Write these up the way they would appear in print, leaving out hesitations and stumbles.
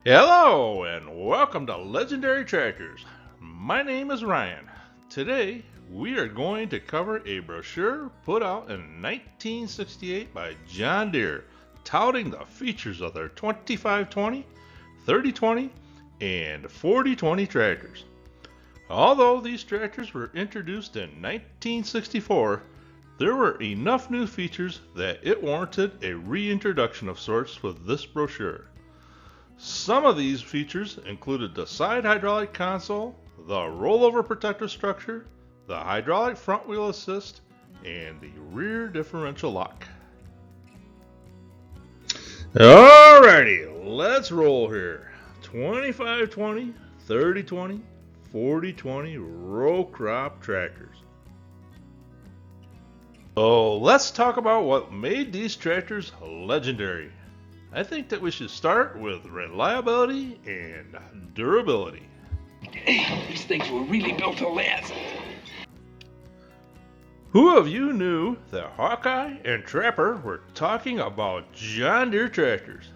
Hello and welcome to Legendary Tractors. My name is Ryan. Today we are going to cover a brochure put out in 1968 by John Deere touting the features of their 2520, 3020, and 4020 tractors. Although these tractors were introduced in 1964, there were enough new features that it warranted a reintroduction of sorts with this brochure. Some of these features included the side hydraulic console, the rollover protective structure, the hydraulic front wheel assist, and the rear differential lock. Alrighty, let's roll here. 2520, 3020, 4020 row crop tractors. So let's talk about what made these tractors legendary. I think that we should start with reliability and durability. Hey, these things were really built to last. Who of you knew that Hawkeye and Trapper were talking about John Deere tractors?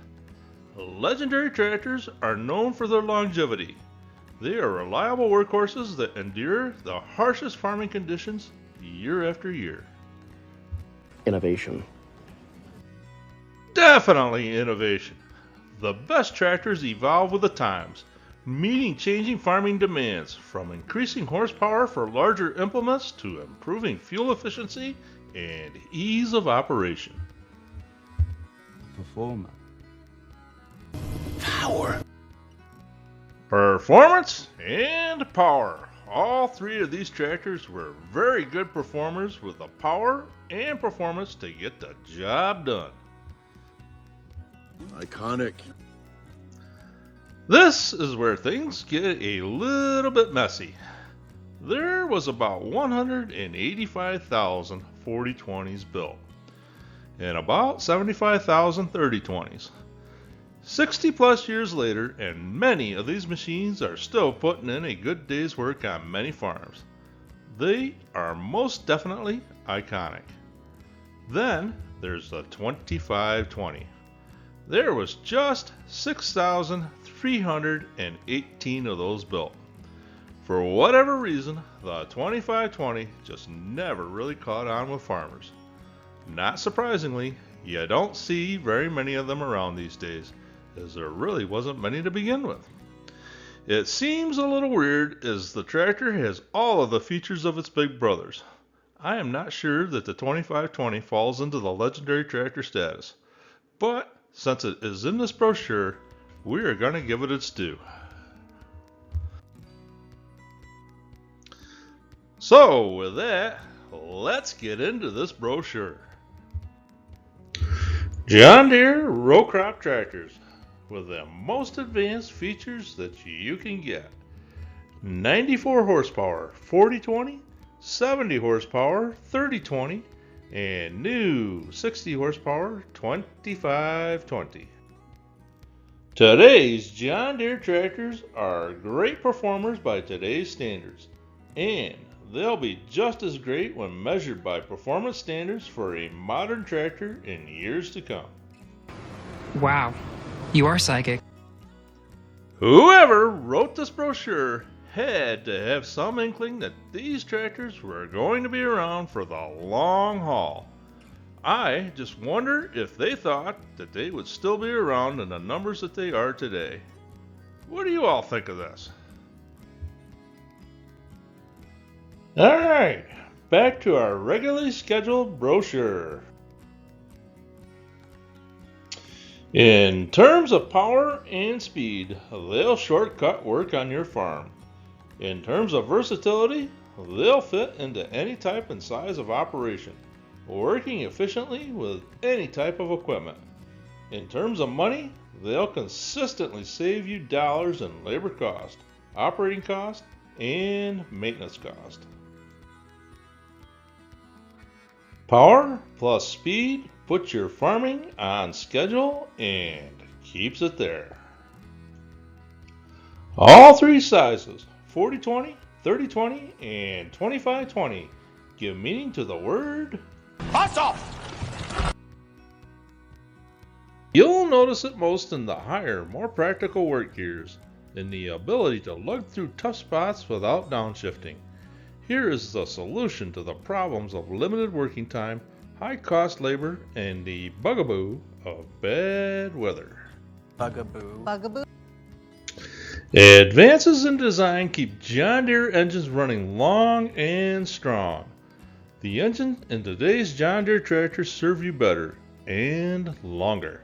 Legendary tractors are known for their longevity. They are reliable workhorses that endure the harshest farming conditions year after year. Innovation. Definitely innovation. The best tractors evolve with the times, meeting changing farming demands, from increasing horsepower for larger implements to improving fuel efficiency and ease of operation. Performance. Power. Performance and power. All three of these tractors were very good performers with the power and performance to get the job done. Iconic. This is where things get a little bit messy. There was about 185,000 4020s built and about 75,000 3020s. 60 plus years later, and many of these machines are still putting in a good day's work on many farms. They are most definitely iconic. Then there's the 2520. There was just 6,318 of those built. For whatever reason, the 2520 just never really caught on with farmers. Not surprisingly, you don't see very many of them around these days, as there really wasn't many to begin with. It seems a little weird, as the tractor has all of the features of its big brothers. I am not sure that the 2520 falls into the legendary tractor status, but since it is in this brochure, we are going to give it its due. So with that, let's get into this brochure. John Deere row crop tractors with the most advanced features that you can get. 94 horsepower 4020, 70 horsepower 3020, and new 60 horsepower 2520. Today's John Deere tractors are great performers by today's standards, and they'll be just as great when measured by performance standards for a modern tractor in years to come. Wow, you are psychic. Whoever wrote this brochure had to have some inkling that these tractors were going to be around for the long haul. I just wonder if they thought that they would still be around in the numbers that they are today. What do you all think of this? Alright, back to our regularly scheduled brochure. In terms of power and speed, they'll shortcut work on your farm. In terms of versatility, they'll fit into any type and size of operation, working efficiently with any type of equipment. In terms of money, they'll consistently save you dollars in labor cost, operating cost, and maintenance cost. Power plus speed puts your farming on schedule and keeps it there. All three sizes, 4020, 3020, and 2520, give meaning to the word Hustle! You'll notice it most in the higher, more practical work gears, in the ability to lug through tough spots without downshifting. Here is the solution to the problems of limited working time, high cost labor, and the bugaboo of bad weather. Bugaboo. Advances in design keep John Deere engines running long and strong. The engine in today's John Deere tractors serve you better and longer.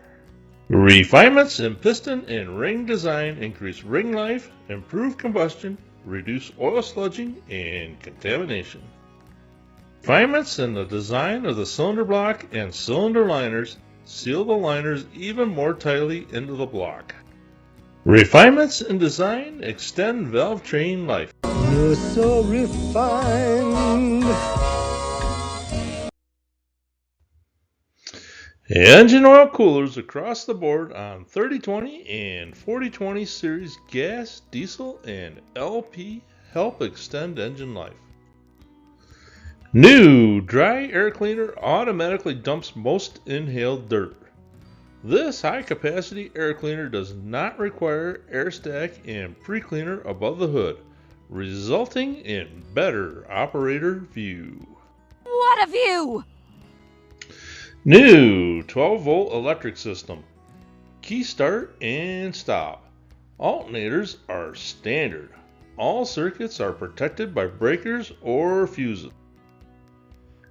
Refinements in piston and ring design increase ring life, improve combustion, reduce oil sludging and contamination. Refinements in the design of the cylinder block and cylinder liners seal the liners even more tightly into the block. Refinements in design extend valve train life. You're so refined. Engine oil coolers across the board on 3020 and 4020 series gas, diesel, and LP help extend engine life. New dry air cleaner automatically dumps most inhaled dirt. This high-capacity air cleaner does not require air stack and pre-cleaner above the hood, resulting in better operator view. What a view! New 12-volt electric system. Key start and stop. Alternators are standard. All circuits are protected by breakers or fuses.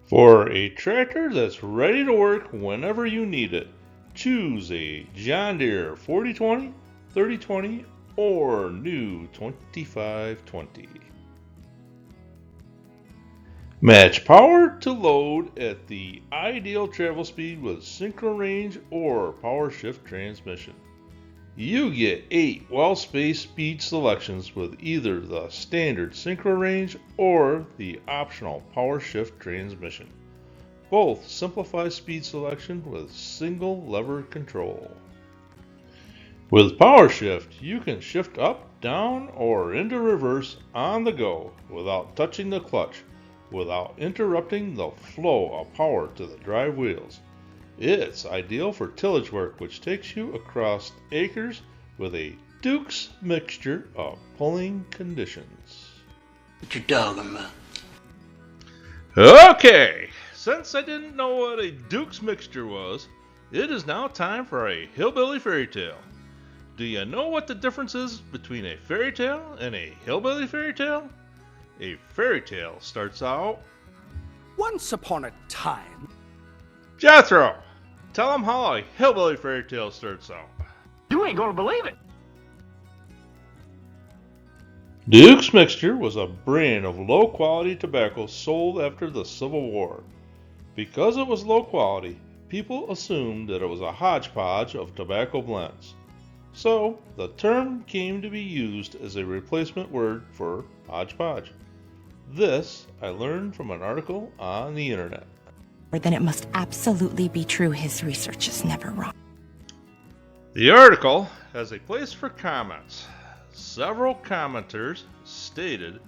For a tractor that's ready to work whenever you need it, choose a John Deere 4020, 3020, or new 2520. Match power to load at the ideal travel speed with synchro range or power shift transmission. You get 8 well-spaced speed selections with either the standard synchro range or the optional power shift transmission. Both simplify speed selection with single lever control. With power shift, you can shift up, down, or into reverse on the go without touching the clutch, without interrupting the flow of power to the drive wheels. It's ideal for tillage work, which takes you across acres with a Duke's mixture of pulling conditions. What you talking about? Okay, since I didn't know what a Duke's mixture was, it is now time for a hillbilly fairy tale. Do you know what the difference is between a fairy tale and a hillbilly fairy tale? A fairy tale starts out, Once upon a time. Jethro, tell them how a hillbilly fairy tale starts out. You ain't gonna believe it. Duke's Mixture was a brand of low-quality tobacco sold after the Civil War. Because it was low quality, people assumed that it was a hodgepodge of tobacco blends. So, the term came to be used as a replacement word for hodgepodge. This I learned from an article on the internet. Then it must absolutely be true his research is never wrong. The article has a place for comments. Several commenters stated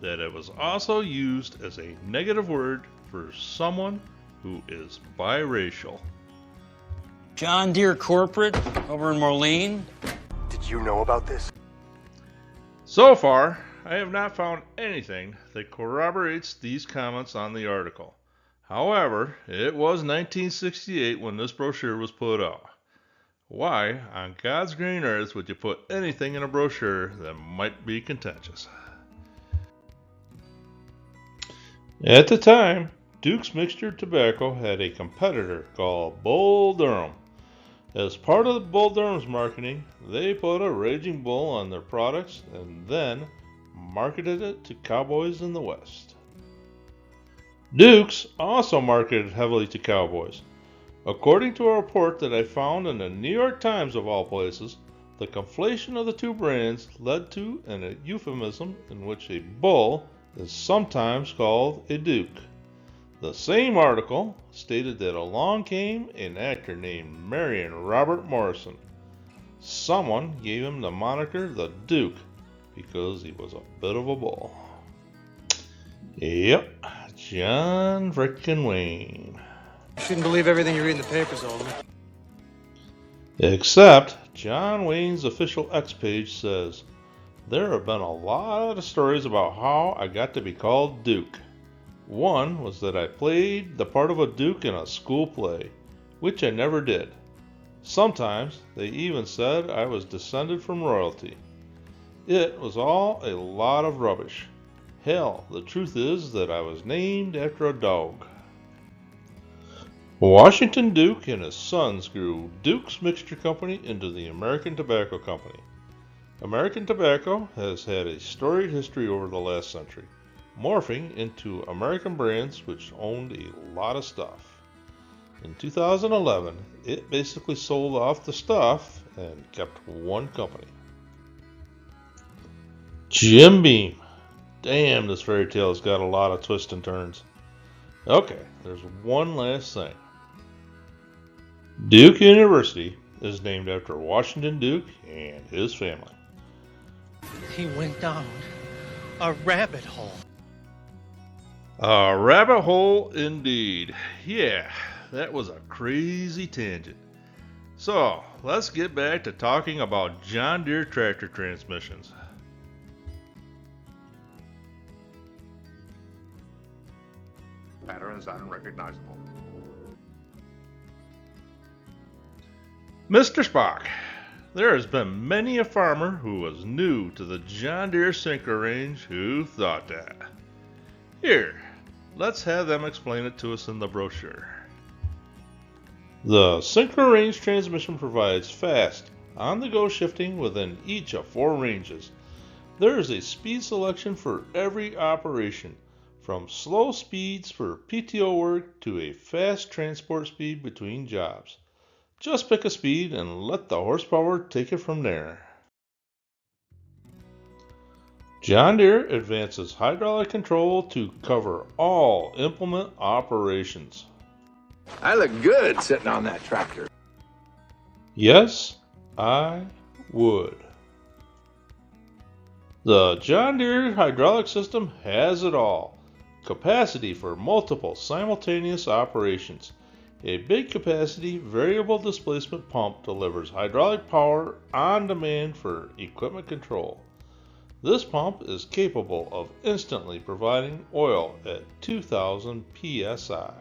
that it was also used as a negative word for someone who is biracial. John Deere Corporate over in Moline. Did you know about this? So far, I have not found anything that corroborates these comments on the article. However, it was 1968 when this brochure was put out. Why on God's green earth would you put anything in a brochure that might be contentious? At the time, Duke's Mixture Tobacco had a competitor called Bull Durham. As part of Bull Durham's marketing, they put a Raging Bull on their products and then marketed it to cowboys in the West. Duke's also marketed heavily to cowboys. According to a report that I found in the New York Times of all places, the conflation of the two brands led to a euphemism in which a bull is sometimes called a duke. The same article stated that along came an actor named Marion Robert Morrison. Someone gave him the moniker the Duke because he was a bit of a bull. Yep, John frickin' Wayne. You shouldn't believe everything you read in the papers, Alderman. Except John Wayne's official X page says, there have been a lot of stories about how I got to be called Duke. One was that I played the part of a Duke in a school play, which I never did. Sometimes they even said I was descended from royalty. It was all a lot of rubbish. Hell, the truth is that I was named after a dog. Washington Duke and his sons grew Duke's Mixture Company into the American Tobacco Company. American tobacco has had a storied history over the last century, morphing into American brands which owned a lot of stuff. In 2011, it basically sold off the stuff and kept one company. Jim Beam. Damn, this fairy tale has got a lot of twists and turns. Okay, there's one last thing. Duke University is named after Washington Duke and his family. He went down a rabbit hole. A rabbit hole indeed. Yeah, that was a crazy tangent. So, let's get back to talking about John Deere tractor transmissions. Pattern is unrecognizable. Mr. Spock, there has been many a farmer who was new to the John Deere synchro range who thought that. Here, let's have them explain it to us in the brochure. The synchro range transmission provides fast, on-the-go shifting within each of 4 ranges. There is a speed selection for every operation, from slow speeds for PTO work to a fast transport speed between jobs. Just pick a speed and let the horsepower take it from there. John Deere advances hydraulic control to cover all implement operations. I look good sitting on that tractor. Yes, I would. The John Deere hydraulic system has it all. Capacity for multiple simultaneous operations. A big capacity variable displacement pump delivers hydraulic power on demand for equipment control. This pump is capable of instantly providing oil at 2000 psi.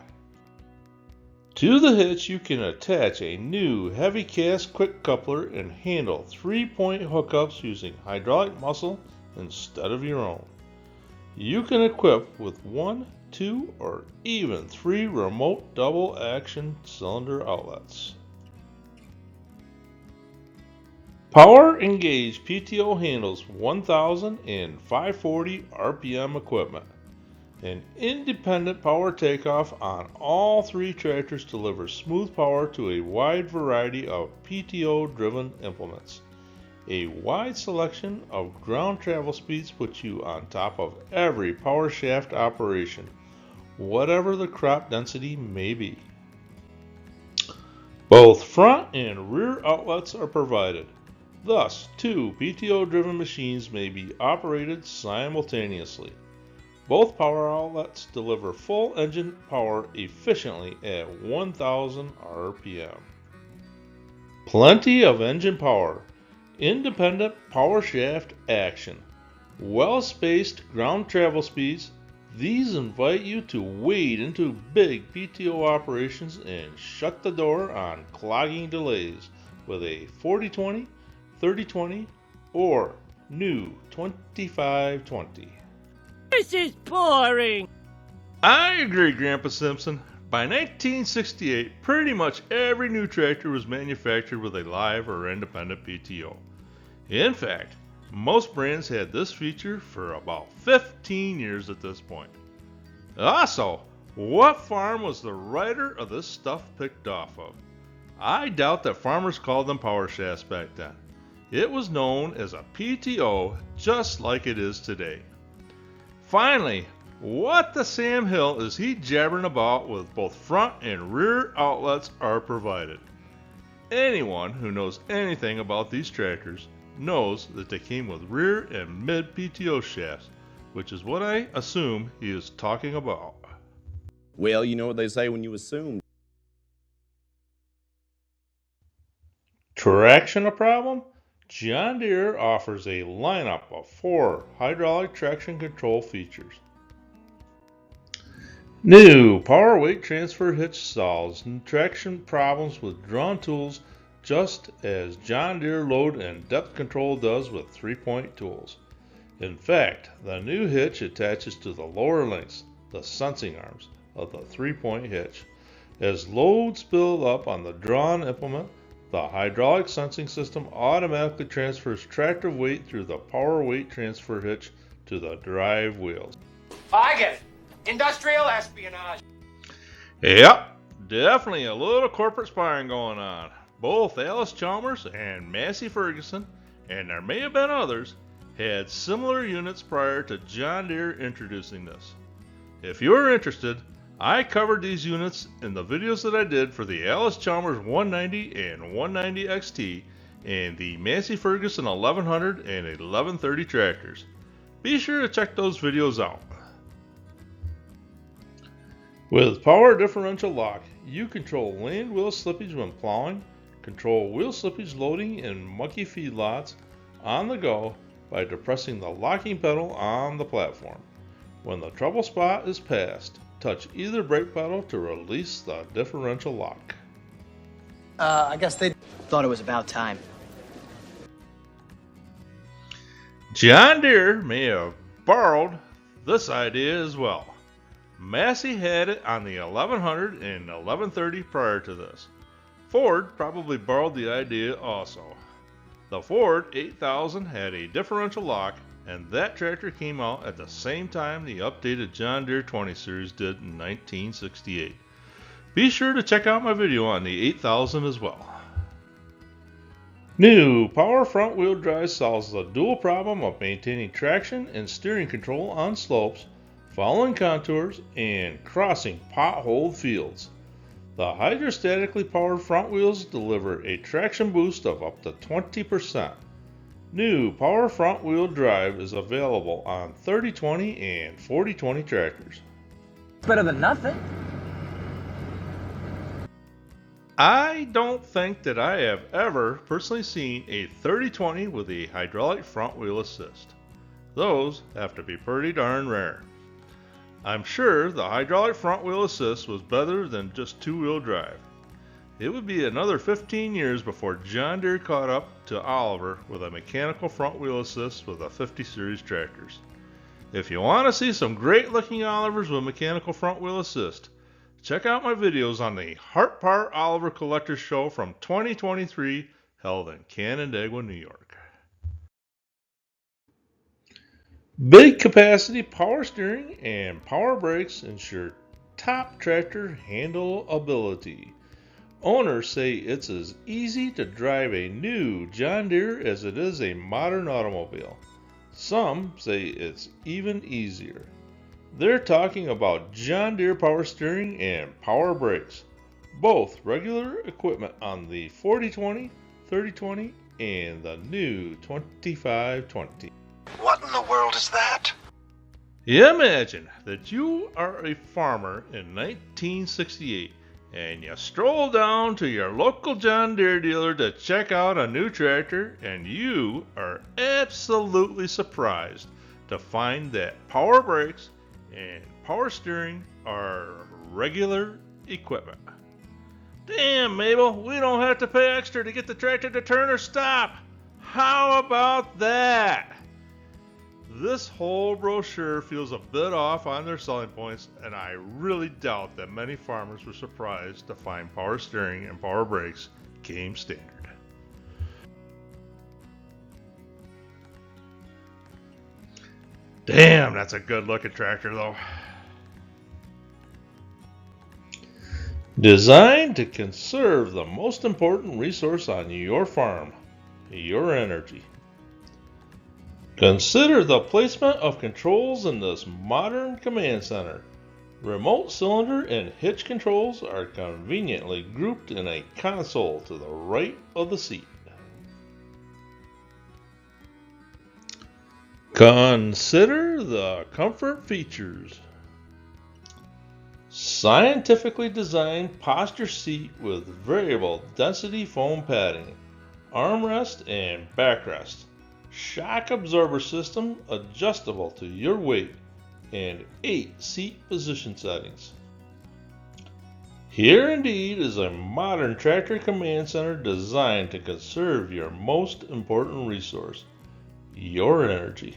To the hitch you can attach a new heavy cast quick coupler and handle 3-point hookups using hydraulic muscle instead of your own. You can equip with 1, 2, or even 3 remote double action cylinder outlets. Power Engage PTO handles 1000 and 540 RPM equipment. An independent power takeoff on all 3 tractors delivers smooth power to a wide variety of PTO driven implements. A wide selection of ground travel speeds puts you on top of every power shaft operation, whatever the crop density may be. Both front and rear outlets are provided. Thus, 2 PTO-driven machines may be operated simultaneously. Both power outlets deliver full engine power efficiently at 1000 RPM. Plenty of engine power. Independent power shaft action. Well-spaced ground travel speeds. These invite you to wade into big PTO operations and shut the door on clogging delays with a 40-20, 30-20, or new 25-20. This is boring. I agree, Grandpa Simpson. By 1968, pretty much every new tractor was manufactured with a live or independent PTO. In fact, most brands had this feature for about 15 years at this point. Also, what farm was the writer of this stuff picked off of? I doubt that farmers called them power shafts back then. It was known as a PTO just like it is today. Finally, what the Sam Hill is he jabbering about with both front and rear outlets are provided? Anyone who knows anything about these tractors knows that they came with rear and mid PTO shafts, which is what I assume he is talking about. Well, you know what they say when you assume. Traction a problem? John Deere offers a lineup of 4 hydraulic traction control features. New power weight transfer hitch solves traction problems with drawn tools just as John Deere load and depth control does with 3-point tools. In fact, the new hitch attaches to the lower links, the sensing arms, of the 3-point hitch. As loads build up on the drawn implement, the hydraulic sensing system automatically transfers tractor weight through the power weight transfer hitch to the drive wheels. I get it. Industrial espionage. Yep, definitely a little corporate spying going on. Both Alice Chalmers and Massey Ferguson, and there may have been others, had similar units prior to John Deere introducing this. If you're interested, I covered these units in the videos that I did for the Alice Chalmers 190 and 190 XT and the Massey Ferguson 1100 and 1130 tractors. Be sure to check those videos out. With power differential lock, you control land wheel slippage when plowing, control wheel slippage loading in mucky feedlots on the go by depressing the locking pedal on the platform. When the trouble spot is passed, touch either brake pedal to release the differential lock. I guess they thought it was about time. John Deere may have borrowed this idea as well. Massey had it on the 1100 and 1130 prior to this. Ford probably borrowed the idea also. The Ford 8000 had a differential lock, and that tractor came out at the same time the updated John Deere 20 Series did in 1968. Be sure to check out my video on the 8000 as well. New power front wheel drive solves the dual problem of maintaining traction and steering control on slopes, following contours, and crossing potholed fields. The hydrostatically powered front wheels deliver a traction boost of up to 20%. New power front wheel drive is available on 3020 and 4020 tractors. Better than nothing. I don't think that I have ever personally seen a 3020 with a hydraulic front wheel assist. Those have to be pretty darn rare. I'm sure the hydraulic front wheel assist was better than just two-wheel drive. It would be another 15 years before John Deere caught up to Oliver with a mechanical front wheel assist with the 50 series tractors. If you want to see some great looking Olivers with mechanical front wheel assist, check out my videos on the Heart Part Oliver Collector Show from 2023 held in Canandaigua, New York. Big capacity power steering and power brakes ensure top tractor handleability. Owners say it's as easy to drive a new John Deere as it is a modern automobile. Some say it's even easier. They're talking about John Deere power steering and power brakes, both regular equipment on the 4020, 3020, and the new 2520. What in the world is that? Imagine that you are a farmer in 1968 and you stroll down to your local John Deere dealer to check out a new tractor, and you are absolutely surprised to find that power brakes and power steering are regular equipment. Damn, Mabel, we don't have to pay extra to get the tractor to turn or stop. How about that? This whole brochure feels a bit off on their selling points, and I really doubt that many farmers were surprised to find power steering and power brakes came standard. Damn, that's a good looking tractor though. Designed to conserve the most important resource on your farm, your energy. Consider the placement of controls in this modern command center. Remote cylinder and hitch controls are conveniently grouped in a console to the right of the seat. Consider the comfort features. Scientifically designed posture seat with variable density foam padding. armrest and backrest, shock absorber system adjustable to your weight, and 8 seat position settings. Here indeed is a modern tractor command center designed to conserve your most important resource, your energy.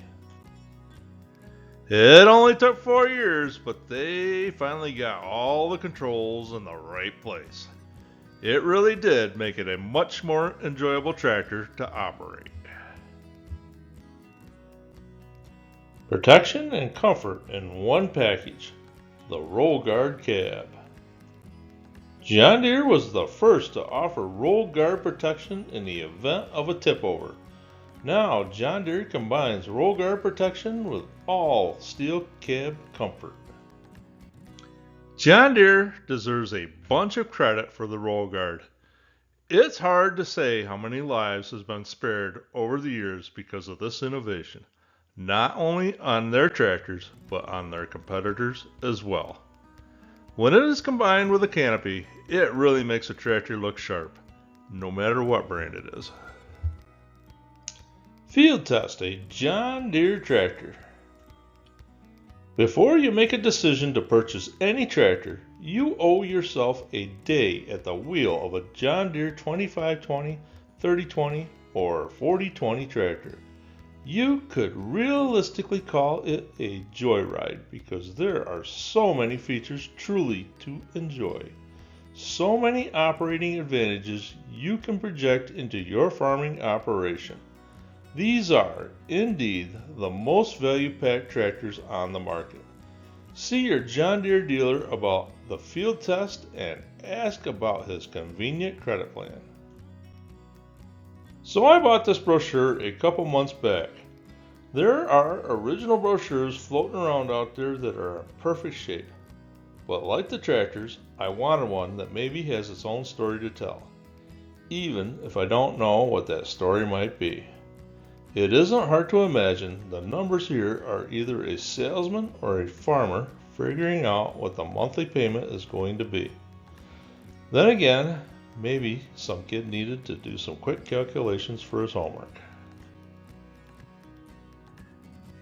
It only took 4 years, but they finally got all the controls in the right place. It really did make it a much more enjoyable tractor to operate. Protection and comfort in one package, the Roll Guard Cab. John Deere was the first to offer roll guard protection in the event of a tip-over. Now, John Deere combines roll guard protection with all steel cab comfort. John Deere deserves a bunch of credit for the roll guard. It's hard to say how many lives has been spared over the years because of this innovation, not only on their tractors, but on their competitors as well. When it is combined with a canopy, it really makes a tractor look sharp, no matter what brand it is. Field test a John Deere tractor. Before you make a decision to purchase any tractor, you owe yourself a day at the wheel of a John Deere 2520, 3020, or 4020 tractor. You could realistically call it a joyride because there are so many features truly to enjoy. So many operating advantages you can project into your farming operation. These are, indeed, the most value-packed tractors on the market. See your John Deere dealer about the field test and ask about his convenient credit plan. So I bought this brochure a couple months back. There are original brochures floating around out there that are in perfect shape. But like the tractors, I wanted one that maybe has its own story to tell, even if I don't know what that story might be. It isn't hard to imagine the numbers here are either a salesman or a farmer figuring out what the monthly payment is going to be. Then again, maybe some kid needed to do some quick calculations for his homework.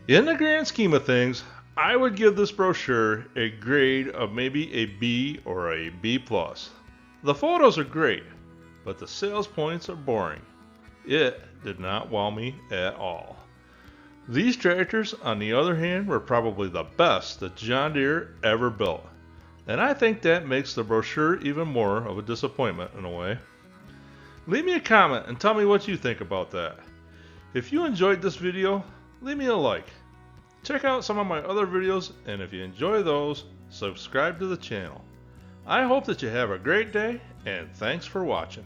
In the grand scheme of things, I would give this brochure a grade of maybe a B or a B+. The photos are great, but the sales points are boring. It did not wow me at all. These tractors, on the other hand, were probably the best that John Deere ever built. And I think that makes the brochure even more of a disappointment in a way. Leave me a comment and tell me what you think about that. If you enjoyed this video, leave me a like. Check out some of my other videos, and if you enjoy those, subscribe to the channel. I hope that you have a great day, and thanks for watching.